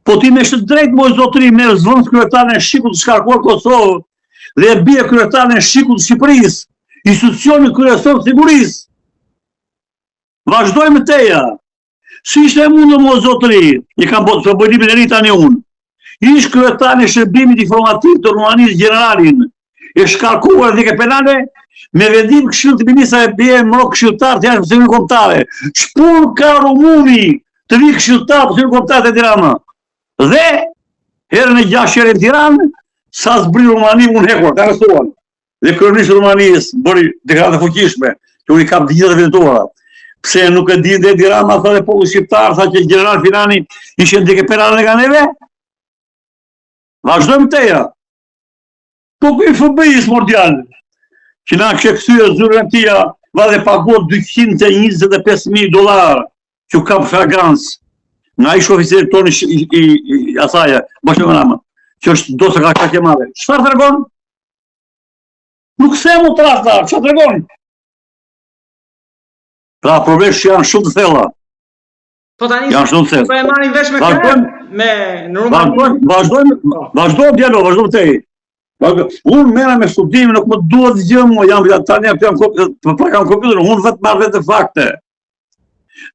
Po ti me shtë drejt moj zotëri me zvënd kryetarën e Shqiput të shkarkuar Kosovë dhe e bie kryetarën e Shqiput të Shqipërisë, institucioni kryesor të sigurisë. Vazhdojmë teja. Si ishte e mundë moj zotëri, i kam të bëjlimin e ri tani unë. Ish kryetarën e shërbimit informativ të Rumanisë generalin, e shkarkuar dhe ke penale, me vendim këshill të ministra e bie më këshilltar të jashtëpunësimit kombëtare. Shpur ka Rumuni të vi këshilltar të jashtëpunësimit kombëtar të Tirana. Dhe herën e 6 herë në Tiranë, sa zbri Rumani unë hekur, të arrestuan. Dhe kryeministri i Rumanisë bëri deklaratë fuqishme, që unë i kam të gjitha të venduara. Pse nuk e di dhe Tirana, tha dhe populli shqiptar, tha që general Filani ishe ndike penale nga neve? Vazhdojmë teja. Po ku i FBI-s mondial, që na kështë këthyre zyrën tia, va dhe paguat $225,000, që ka për fragrancë. Nga ishë oficerit tonë i asaja, bashkë në nama, që është do se ka kemave. Qëfar të regon? Nuk se mu të rastar, që të regon? Pra, problemë që janë shumë të thella. Po tani, janë shumë të thella. Po e marrin vesh me kërë, me në Rumani. Vazhdojmë dialog, vazhdojmë te i. Unë mena me studimin, nuk më duhet të gjëmë, jam tani, kam kompjuter, unë vetë marrë vetë fakte.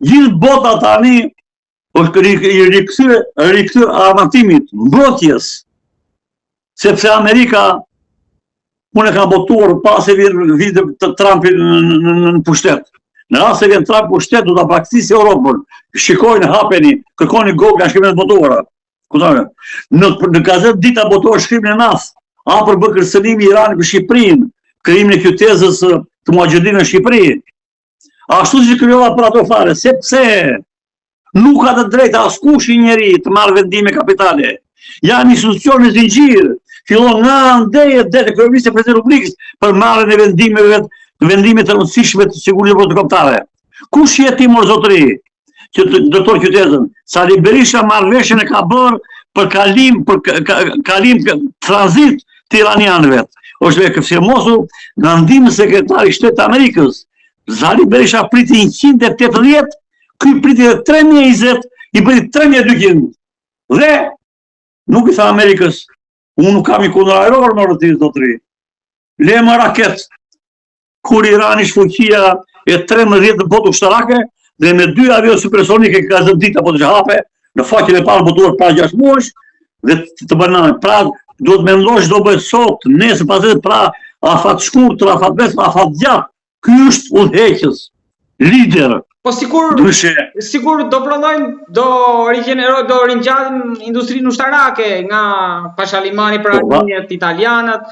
Gjithë bota tani, është rikëthyr armatimit, mbrotjes, sepse Amerika, unë e kam botuar pas e vjen Trumpin në pushtet. Në rast se vjen Trump në pushtet, du të praktisi Europën, shikojnë hapeni, kërkoni Google, shkrimin e botuara. Në gazet dita botuar shkrimin e nas, për bë kërcënimi Irani për Shqipërinë, krimin e kytezës të Muxhedin në Shqipëri. Ashtu që krijova për ato fare, sepse nuk ka të drejtë askush i njeri të marrë vendime kapitale. Janë institucione zinxhir, fillon nga ndejet dhe të kryeministit e Presidentit të Republikës për marrjen e vendime të rëndësishme të sigurisë kombëtare. Kush je ti mor zotëri? Që doktor Kytezën, Sali Berisha marrëveshjen e ka bërë për kalim tranzit të iranianëve. Është me firmosu nga ndihmë sekretari i Shtetit të Amerikës. Sali Berisha priti 180, ky priti 3020, i bëri 3200. Dhe nuk i tha Amerikës, unë nuk kam i kundër aeror në rëti, zotëri. Le më raket, kur Irani shfuqia e 13 botë ushtarake, dhe me 2 avion supersonike ka zëndita po të hape, në faqen e parë botuar pra 6 muaj, dhe të banane. Pra, do të mendosh do bëhet sot, nesër paset, pra, afat shkurt, afat besë, afat gjatë, ky është udhëheqës, lider. Po sikur do pronojnë, do rigjenerojnë, do ringjallim industrinë ushtarake nga Pashalimani për arminjet italianët,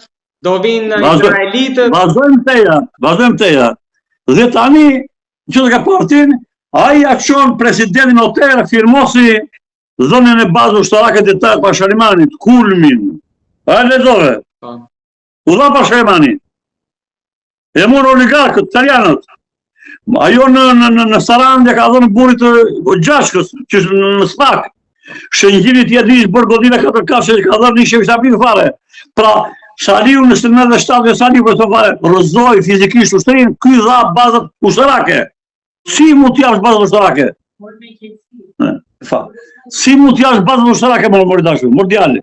do vinë izraelitët. Vazhdojmë teja. Dhe tani, që të ka partin, ai aksion presidentin Oterë firmosi zonën e bazë ushtarake të tajtë Pashalimanit, Kulmin. A e lezove? U dha Pashalimani. E mërë oligarkët, italianët. Ajo në Sarandë ka dhënë burit Gjashkës, që në Spak. Shëngjinit Jedrish bërë godina 4 kafshë, ka dhënë një shefishapi fare. Pra, Shaliu në 97 dhe Shaliu për të fare, rëzoj fizikisht ushtërinë, ky dha bazët ushtarake. Si mu t'jash bazët ushtarake? Si mu t'jash bazët ushtarake, mërë dashur, mordiali.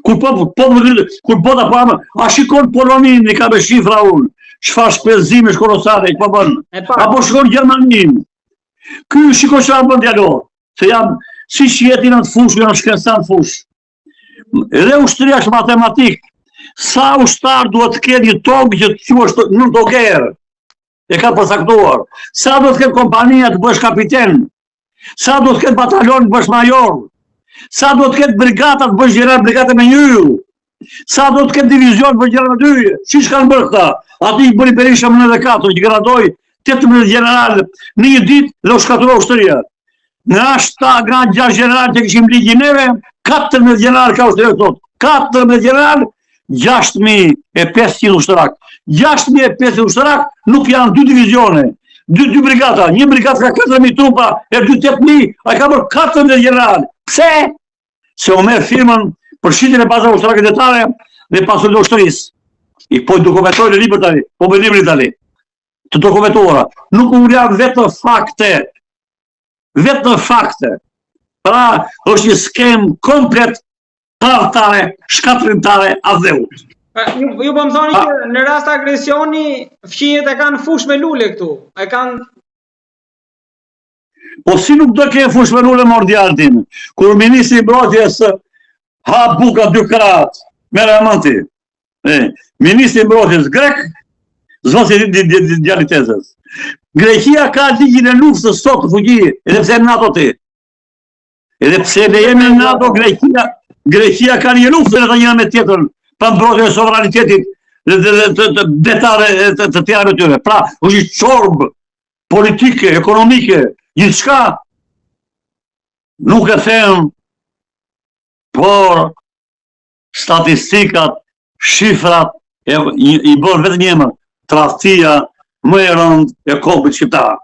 Kur bota po amë, a shikon Polonin, i ka me shifra unë. Çfarë shpenzime shkolosare po bën? Apo shkon Gjermanin. Ky shikoj çfarë bën dialog. Se jam siç jeti në fushë, janë shkencëtar fushë. Edhe ushtria është matematik. Sa ushtar duhet të ketë një togë që të quhet në toger. E ka përcaktuar. Sa duhet të ketë kompania të bësh kapiten? Sa duhet të ketë batalion të bësh major? Sa duhet të ketë brigata të bësh gjeneral brigate me yll? Sa do të ketë divizion për gjera me 2, si shkanë bërë këta? Ati i bëri Berisha më 94, që gradoj 18 general në një dit dhe u shkaturoj ushtëria. Nga 6 general që këshim ligji neve, 14 general ka ushtëria këtot. 14 general, 6.500 ushtarak. 6.500 ushtarak nuk janë 2 divizione, 2 brigata. Një brigata ka 4.000 trupa, e 2.800, a ka bërë 14 general. Pse? Se o merë firmën për shqitjen e bazave ushtarake detare dhe pasurit e ushtërisë. I po dokumentojnë në libër tani, po me librin tani. Të dokumentuara. Nuk u janë vetë fakte. Vetë fakte. Pra, është një skem komplet partare, shkatrimtare, azeut. Ju po më thoni që në rast agresioni, fqijet e kanë fush me lule këtu. E kanë... Po si nuk do ke fush me lule mordjaltin, kur ministri i mbrojtjes ha buka 2 kratë, mere amanti. Ministri i mbrojtjes grek, zvosi dialitezës. Greqia ka ligjin e luftës sot të fugji, edhe pse në NATO ti. Edhe pse ne jemi në NATO, Greqia ka një luftë edhe njëra me tjetrën, pa mbrojtje e sovranitetit dhe detare të tjera tyre. Pra, është një çorbë politike, ekonomike, gjithçka nuk e them, por statistikat, shifrat i bën vetëm një emër, tradhtia më e rëndë e kombit shqiptar.